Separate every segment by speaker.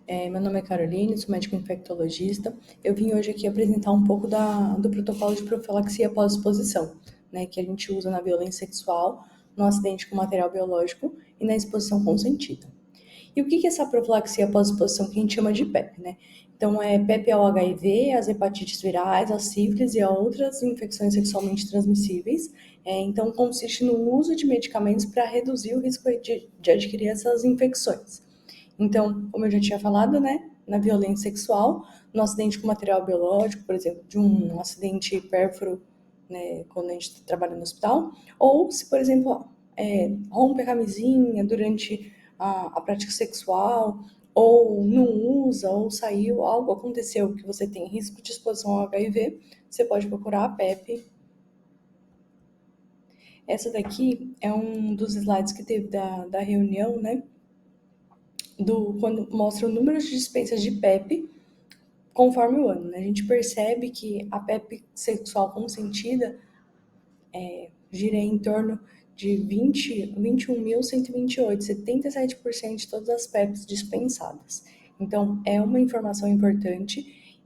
Speaker 1: Meu nome é Caroline, sou médico infectologista. Eu vim hoje aqui apresentar um pouco do protocolo de profilaxia pós-exposição, né, que a gente usa na violência sexual, no acidente com material biológico e na exposição consentida. E o que é essa profilaxia pós-exposição que a gente chama de PEP, né? Então, é PEP ao HIV, às hepatites virais, às sífilis e a outras infecções sexualmente transmissíveis. Então, consiste no uso de medicamentos para reduzir o risco de adquirir essas infecções. Então, como eu já tinha falado, né, na violência sexual, no acidente com material biológico, por exemplo, de um acidente pérfuro, né, quando a gente trabalha no hospital, ou se, por exemplo, rompe a camisinha durante a prática sexual, ou não usa, ou saiu, algo aconteceu que você tem risco de exposição ao HIV, você pode procurar a PEP. Essa daqui é um dos slides que teve da reunião, né, quando mostra o número de dispensas de PEP conforme o ano, né? A gente percebe que a PEP sexual consentida gira em torno de 21.128, 77% de todas as PEPs dispensadas. Então, é uma informação importante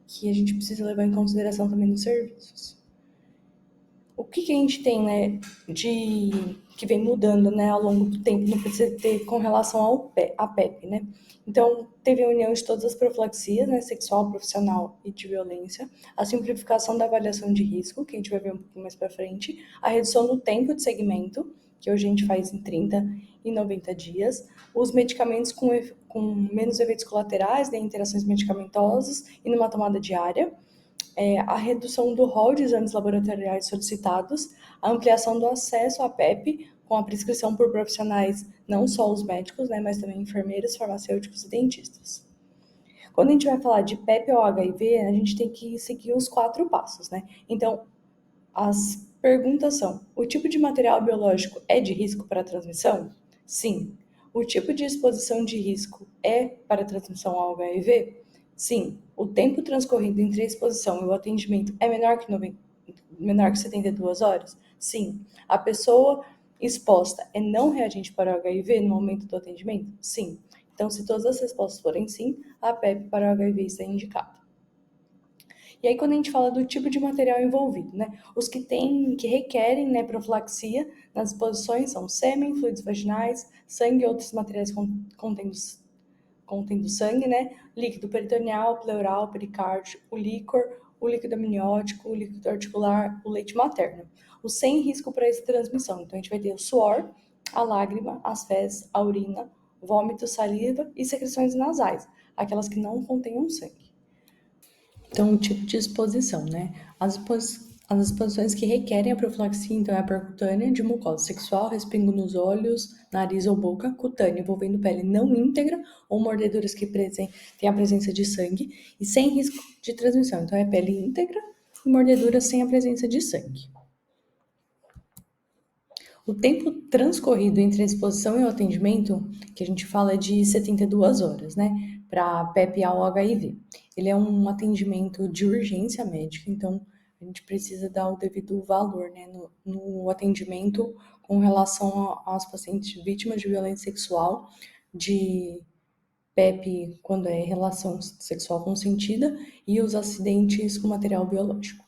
Speaker 1: que a gente precisa levar em consideração também nos serviços. O que a gente tem, né, que vem mudando, né, ao longo do tempo no PCT com relação à PEP, né? Então, teve a união de todas as profilaxias, né, sexual, profissional e de violência, a simplificação da avaliação de risco, que a gente vai ver um pouquinho mais para frente, a redução do tempo de segmento, que hoje a gente faz em 30 e 90 dias, os medicamentos com menos efeitos colaterais, né, interações medicamentosas e numa tomada diária, a redução do rol de exames laboratoriais solicitados, a ampliação do acesso à PEP, com a prescrição por profissionais, não só os médicos, né, mas também enfermeiros, farmacêuticos e dentistas. Quando a gente vai falar de PEP ou HIV, a gente tem que seguir os 4 passos, né? Então, as perguntas são: o tipo de material biológico é de risco para a transmissão? Sim. O tipo de exposição de risco é para a transmissão ao HIV? Sim. O tempo transcorrido entre a exposição e o atendimento é menor que 72 horas? Sim. A pessoa exposta é não reagente para o HIV no momento do atendimento? Sim. Então, se todas as respostas forem sim, a PEP para o HIV está indicada. E aí, quando a gente fala do tipo de material envolvido, né? Os que requerem, né, profilaxia nas exposições são sêmen, fluidos vaginais, sangue e outros materiais contendo sangue, né? Líquido peritoneal, pleural, pericárdio, o líquor, o líquido amniótico, o líquido articular, o leite materno. O sem risco para essa transmissão. Então, a gente vai ter o suor, a lágrima, as fezes, a urina, vômito, saliva e secreções nasais, aquelas que não contenham sangue. Então, o tipo de exposição, né? As exposições que requerem a profilaxia, então, é a percutânea de mucosa sexual, respingo nos olhos, nariz ou boca, cutânea envolvendo pele não íntegra ou mordeduras que têm a presença de sangue e sem risco de transmissão. Então, é pele íntegra e mordeduras sem a presença de sangue. O tempo transcorrido entre a exposição e o atendimento, que a gente fala de 72 horas, né, para PEP ao HIV. Ele é um atendimento de urgência médica, então a gente precisa dar o devido valor, né, no atendimento com relação aos pacientes vítimas de violência sexual, de PEP quando é relação sexual consentida e os acidentes com material biológico.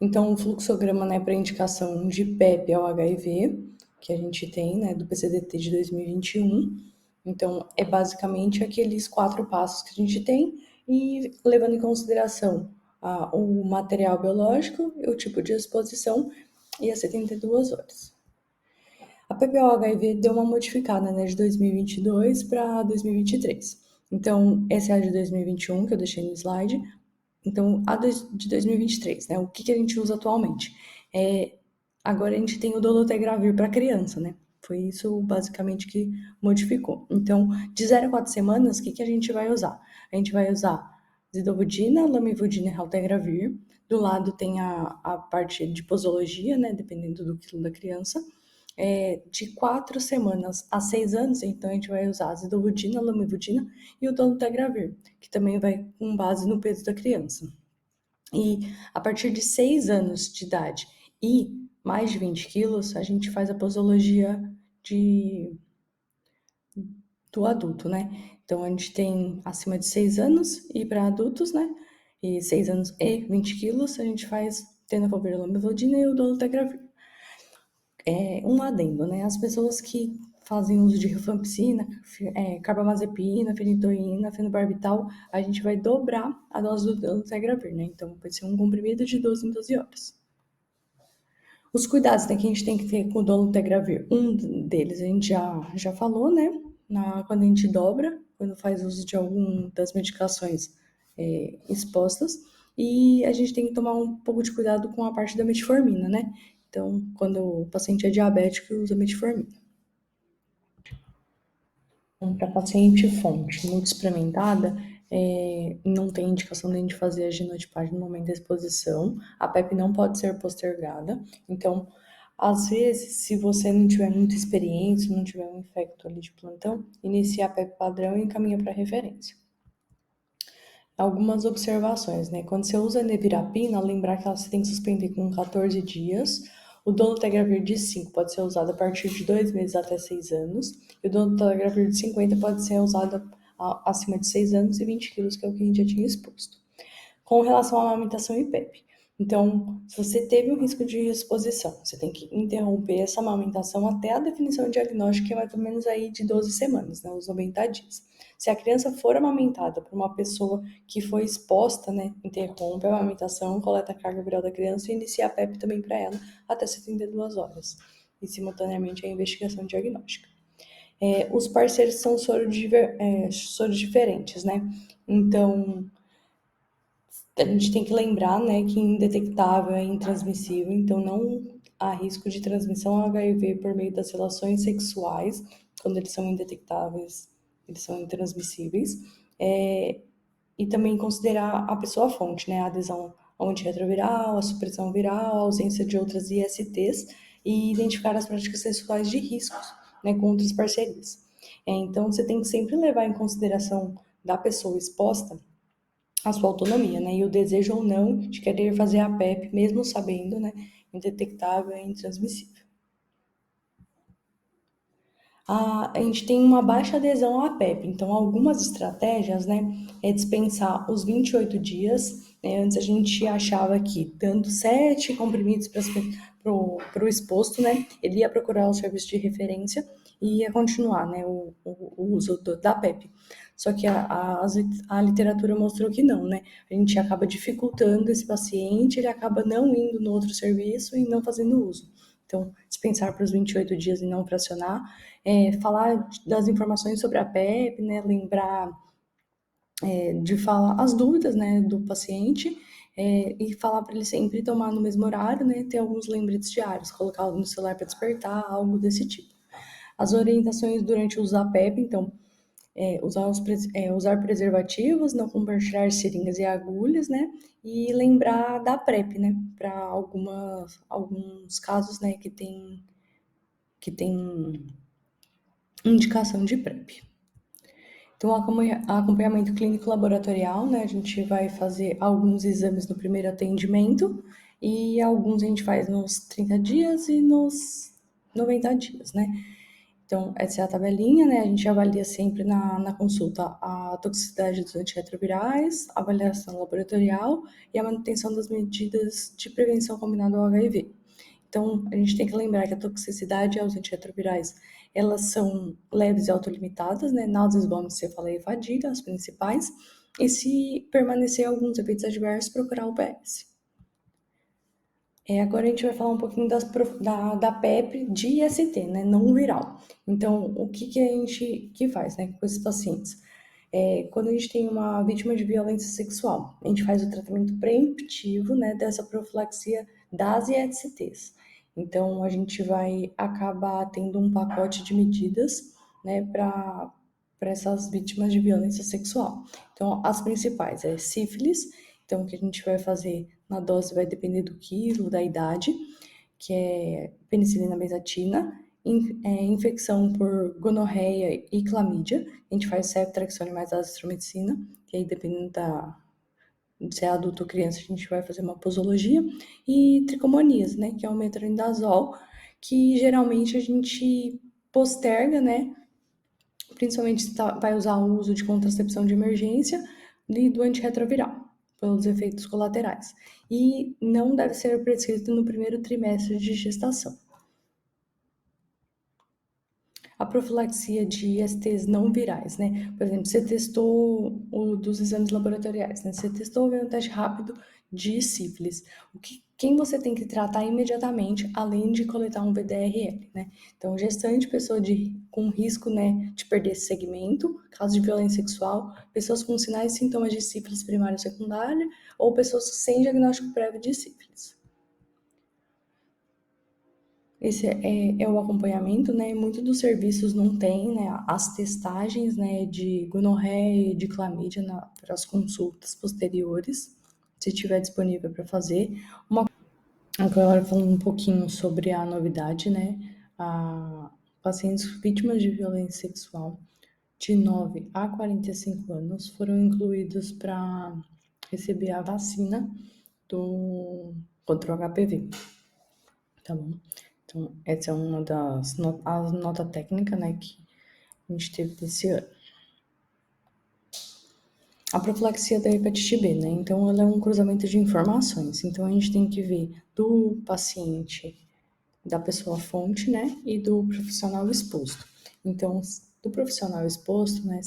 Speaker 1: Então, o fluxograma, né, para indicação de PEP ao HIV, que a gente tem, né, do PCDT de 2021. Então, é basicamente aqueles 4 passos que a gente tem e levando em consideração o material biológico, o tipo de exposição e as 72 horas. A PEP ao HIV deu uma modificada, né, de 2022 para 2023. Então, essa é a de 2021, que eu deixei no slide. Então, de 2023, né? O que a gente usa atualmente? Agora a gente tem o dolutegravir para criança, né? Foi isso basicamente que modificou. Então, de 0 a 4 semanas, o que a gente vai usar? A gente vai usar zidovudina, lamivudina e raltegravir. Do lado tem a parte de posologia, né? Dependendo do quilo da criança. De 4 semanas a 6 anos, então a gente vai usar a zidovudina, lamivudina e o dolutegravir, que também vai com base no peso da criança. E a partir de 6 anos de idade e mais de 20 quilos, a gente faz a posologia do adulto, né? Então, a gente tem acima de 6 anos e para adultos, né? E 6 anos e 20 quilos, a gente faz tenofovir, lamivudina e o dolutegravir. Um adendo, né? As pessoas que fazem uso de rifampicina, carbamazepina, fenitoína, fenobarbital, a gente vai dobrar a dose do dolutegravir, né? Então, vai ser um comprimido de 12 em 12 horas. Os cuidados, né, que a gente tem que ter com o dolutegravir, um deles a gente já falou, né? Quando a gente dobra, quando faz uso de alguma das medicações expostas, e a gente tem que tomar um pouco de cuidado com a parte da metformina, né? Então, quando o paciente é diabético, usa metformina. Então, para paciente fonte muito experimentada, não tem indicação de a gente fazer a genotipagem no momento da exposição. A PEP não pode ser postergada. Então, às vezes, se você não tiver muita experiência, não tiver um infecto ali de plantão, inicia a PEP padrão e encaminha para referência. Algumas observações, né? Quando você usa a nevirapina, lembrar que ela você tem que suspender com 14 dias. O dolutegravir de 5 pode ser usado a partir de 2 meses até 6 anos. E o dolutegravir de 50 pode ser usado acima de 6 anos e 20 quilos, que é o que a gente já tinha exposto. Com relação à amamentação e PEP. Então, se você teve um risco de exposição, você tem que interromper essa amamentação até a definição diagnóstica, que é mais ou menos aí de 12 semanas, né, os 90 dias. Se a criança for amamentada por uma pessoa que foi exposta, né, interrompe a amamentação, coleta a carga viral da criança e inicia a PEP também para ela até 72 horas. E simultaneamente a investigação diagnóstica. Os parceiros são soros diferentes, né? Então, a gente tem que lembrar, né, que indetectável é intransmissível, então não há risco de transmissão ao HIV por meio das relações sexuais, quando eles são indetectáveis, eles são intransmissíveis, e também considerar a pessoa fonte, né, a adesão ao antirretroviral, a supressão viral, a ausência de outras ISTs e identificar as práticas sexuais de riscos, né, com outras parcerias. Então, você tem que sempre levar em consideração da pessoa exposta a sua autonomia, né? E o desejo ou não de querer fazer a PEP, mesmo sabendo, né, indetectável e intransmissível. A gente tem uma baixa adesão à PEP, então algumas estratégias, né, é dispensar os 28 dias, né, antes a gente achava que dando 7 comprimidos para o exposto, né, ele ia procurar o serviço de referência e ia continuar, né, o uso da PEP. Só que a literatura mostrou que não, né, a gente acaba dificultando esse paciente, ele acaba não indo no outro serviço e não fazendo uso. Então, dispensar para os 28 dias e não fracionar, falar das informações sobre a PEP, né, lembrar de falar as dúvidas, né, do paciente, e falar para ele sempre tomar no mesmo horário, né, ter alguns lembretes diários, colocar no celular para despertar, algo desse tipo. As orientações durante o uso da PEP, então, usar preservativos, não compartilhar seringas e agulhas, né? E lembrar da PrEP, né? Para alguns casos, né, que tem indicação de PrEP. Então, acompanhamento clínico laboratorial, né? A gente vai fazer alguns exames no primeiro atendimento e alguns a gente faz nos 30 dias e nos 90 dias, né? Então, essa é a tabelinha, né? A gente avalia sempre na consulta a toxicidade dos antirretrovirais, a avaliação laboratorial e a manutenção das medidas de prevenção combinada ao HIV. Então, a gente tem que lembrar que a toxicidade aos antirretrovirais, elas são leves e autolimitadas, né? Náuseas, vômitos, cefaleia e fadiga, as principais. E se permanecer alguns efeitos adversos, procurar o PS. Agora a gente vai falar um pouquinho da PEP de IST, né, não viral. Então, o que a gente faz, né, com esses pacientes? Quando a gente tem uma vítima de violência sexual, a gente faz o tratamento preemptivo, né, dessa profilaxia das ISTs. Então, a gente vai acabar tendo um pacote de medidas, né, para essas vítimas de violência sexual. Então, as principais é sífilis, então o que a gente vai fazer na dose vai depender do quilo, da idade, que é penicilina benzatina, infecção por gonorreia e clamídia, a gente faz ceftriaxone mais azitromicina, que aí dependendo se é adulto ou criança, a gente vai fazer uma posologia, e tricomonias, né, que é o metronidazol, que geralmente a gente posterga, né, principalmente se vai usar o uso de contracepção de emergência e do antirretroviral, pelos efeitos colaterais. E não deve ser prescrito no primeiro trimestre de gestação. A profilaxia de ISTs não virais, né? Por exemplo, você testou o dos exames laboratoriais, né? Você testou um teste rápido de sífilis. Quem você tem que tratar imediatamente, além de coletar um VDRL, né? Então, gestante, pessoa com risco, né, de perder esse segmento, caso de violência sexual, pessoas com sinais e sintomas de sífilis primária ou secundária, ou pessoas sem diagnóstico prévio de sífilis. Esse é o acompanhamento, né? Muitos dos serviços não têm, né, as testagens, né, de gonorreia e de clamídia para as consultas posteriores, se tiver disponível para fazer. Agora falando um pouquinho sobre a novidade, né? Pacientes vítimas de violência sexual de 9 a 45 anos foram incluídos para receber a vacina contra o HPV. Tá bom? Então, essa é uma das a nota técnica, né, que a gente teve desse ano. A profilaxia da hepatite B, né? Então, ela é um cruzamento de informações. Então, a gente tem que ver do paciente, da pessoa fonte, né, e do profissional exposto. Então, do profissional exposto, né,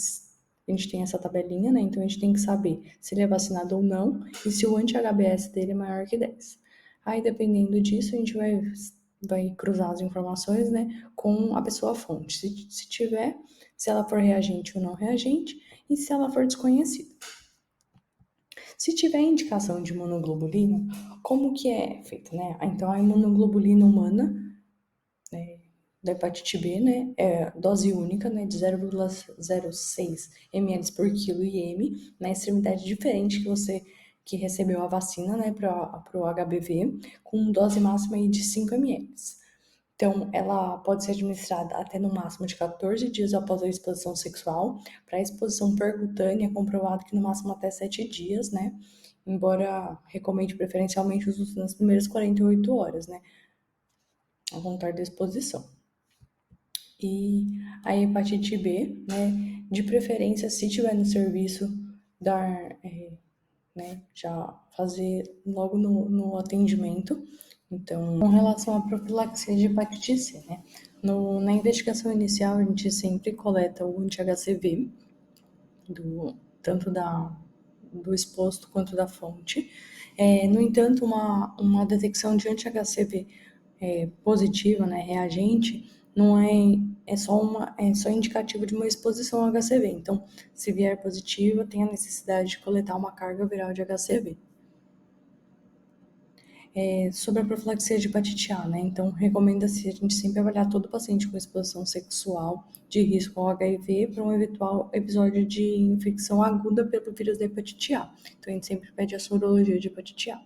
Speaker 1: a gente tem essa tabelinha, né? Então, a gente tem que saber se ele é vacinado ou não e se o anti-HBS dele é maior que 10. Aí, dependendo disso, a gente vai cruzar as informações, né, com a pessoa fonte. Se tiver, se ela for reagente ou não reagente, e se ela for desconhecida. Se tiver indicação de imunoglobulina, como que é feita, né? Então, a imunoglobulina humana, né, da hepatite B, né, é dose única, né, de 0,06 ml por quilo IM, na extremidade diferente que recebeu a vacina, né, para o HBV, com dose máxima aí de 5 ml. Então, ela pode ser administrada até no máximo de 14 dias após a exposição sexual. Para a exposição percutânea, é comprovado que no máximo até 7 dias, né? Embora recomende preferencialmente o uso nas primeiras 48 horas, né? A contar da exposição. E a hepatite B, né? De preferência, se tiver no serviço, dar, né? Já fazer logo no atendimento. Então, com relação à profilaxia de hepatite C, né? Na investigação inicial, a gente sempre coleta o anti-HCV, tanto do exposto quanto da fonte. No entanto, uma detecção de anti-HCV positiva, né, reagente, não é só indicativo de uma exposição ao HCV. Então, se vier positiva, tem a necessidade de coletar uma carga viral de HCV. Sobre a profilaxia de hepatite A, né? Então, recomenda-se a gente sempre avaliar todo paciente com exposição sexual de risco ao HIV para um eventual episódio de infecção aguda pelo vírus da hepatite A. Então, a gente sempre pede a sorologia de hepatite A.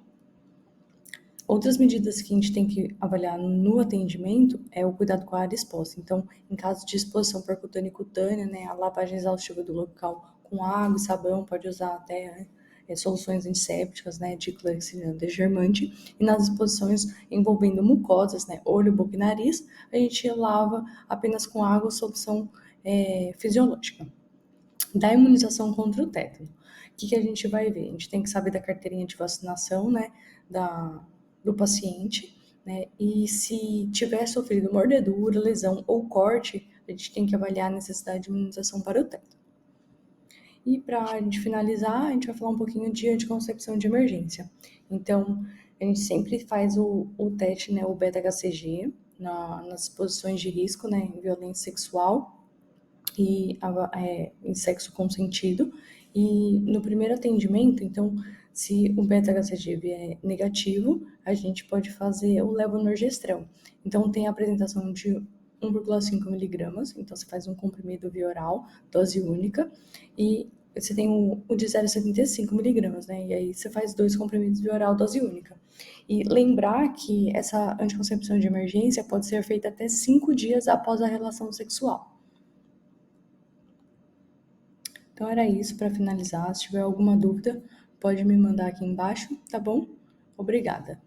Speaker 1: Outras medidas que a gente tem que avaliar no atendimento é o cuidado com a área exposta. Então, em caso de exposição percutânea e cutânea, né, a lavagem exaustiva do local com água e sabão, pode usar até soluções antissépticas, né, de clorexidina desgermante, e nas exposições envolvendo mucosas, né, olho, boca e nariz, a gente lava apenas com água ou solução fisiológica. Da imunização contra o tétano. O que a gente vai ver? A gente tem que saber da carteirinha de vacinação, né, do paciente, né, e se tiver sofrido mordedura, lesão ou corte, a gente tem que avaliar a necessidade de imunização para o tétano. E para a gente finalizar, a gente vai falar um pouquinho de anticoncepção de emergência. Então, a gente sempre faz o teste, né, o beta-HCG, nas exposições de risco, né, em violência sexual e em sexo consentido. E no primeiro atendimento, então, se o beta-HCG vier negativo, a gente pode fazer o levonorgestrel. Então, tem a apresentação de 1,5 miligramas, então você faz um comprimido via oral, dose única, e você tem o de 0,75 miligramas, né? E aí você faz 2 comprimidos via oral, dose única. E lembrar que essa anticoncepção de emergência pode ser feita até 5 dias após a relação sexual. Então era isso para finalizar. Se tiver alguma dúvida, pode me mandar aqui embaixo, tá bom? Obrigada.